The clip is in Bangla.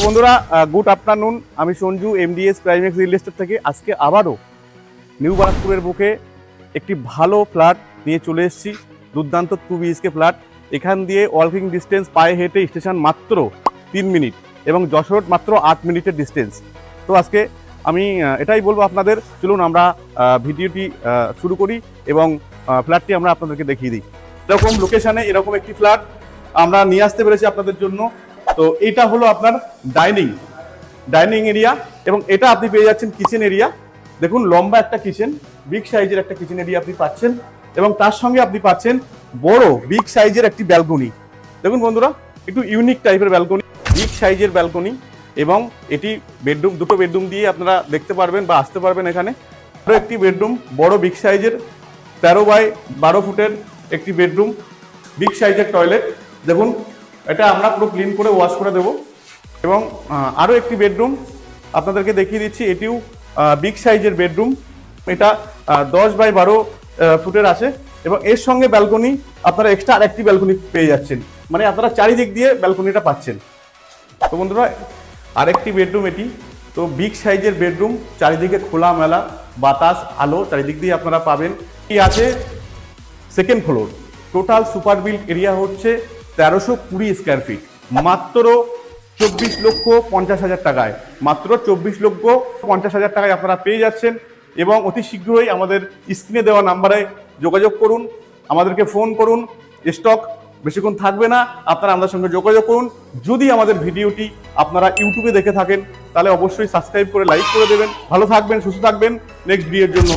বন্ধুরা, গুড আফটারনুন। আমি সঞ্জু, এমডিএস প্রাইমেক্স রিয়েল এস্টেট থেকে আজকে আবারও নিউ বারাকপুরের বুকে একটি ভালো ফ্ল্যাট নিয়ে চলে এসেছি। দুর্দান্ত 2 BHK ফ্ল্যাট। এখান দিয়ে ওয়াকিং ডিস্টেন্স, পায়ে হেঁটে স্টেশন মাত্র 3 মিনিট এবং যশোর মাত্র 8 মিনিটের ডিস্টেন্স। তো আজকে আমি এটাই বলবো আপনাদের, চলুন আমরা ভিডিওটি শুরু করি এবং ফ্ল্যাটটি আমরা আপনাদেরকে দেখিয়ে দিই। এরকম লোকেশানে এরকম একটি ফ্ল্যাট আমরা নিয়ে আসতে পেরেছি আপনাদের জন্য। তো এটা হলো আপনার ডাইনিং এরিয়া এবং এটা আপনি পেয়ে যাচ্ছেন কিচেন এরিয়া। দেখুন, লম্বা একটা কিচেন, বিগ সাইজের একটা কিচেন এরিয়া আপনি পাচ্ছেন এবং তার সঙ্গে আপনি পাচ্ছেন বড় বিগ সাইজের একটি ব্যালকনি। দেখুন বন্ধুরা, একটু ইউনিক টাইপের ব্যালকনি, বিগ সাইজের ব্যালকনি এবং এটি বেডরুম, দুটো বেডরুম দিয়ে আপনারা দেখতে পারবেন বা আসতে পারবেন এখানে। আরও একটি বেডরুম, বড় বিগ সাইজের 13x12 ফুটের একটি বেডরুম, বিগ সাইজের টয়লেট। দেখুন, এটা আমরা পুরো ক্লিন করে ওয়াশ করে দেবো এবং আরও একটি বেডরুম আপনাদেরকে দেখিয়ে দিচ্ছি। এটিও বিগ সাইজের বেডরুম, এটা 10x12 ফুটের আছে এবং এর সঙ্গে ব্যালকনি আপনারা এক্সট্রা আরেকটি ব্যালকনি পেয়ে যাচ্ছেন, মানে আপনারা চারিদিক দিয়ে ব্যালকনিটা পাচ্ছেন। তো বন্ধুরা, আরেকটি বেডরুম এটি। তো বিগ সাইজের বেডরুম, চারিদিকে খোলামেলা বাতাস, আলো চারিদিক দিয়ে আপনারা পাবেন। কি আছে second floor, total super build area হচ্ছে 1320 স্কোয়ার ফিট, মাত্র 24,50,000 টাকায়, মাত্র 24,50,000 টাকায় আপনারা পেয়ে যাচ্ছেন। এবং অতি শীঘ্রই আমাদের স্ক্রিনে দেওয়া নাম্বারে যোগাযোগ করুন, আমাদেরকে ফোন করুন। স্টক বেশিক্ষণ থাকবে না, আপনারা আমাদের সঙ্গে যোগাযোগ করুন। যদি আমাদের ভিডিওটি আপনারা ইউটিউবে দেখে থাকেন তাহলে অবশ্যই সাবস্ক্রাইব করে লাইক করে দেবেন। ভালো থাকবেন, সুস্থ থাকবেন। নেক্সট ভিডিওর জন্য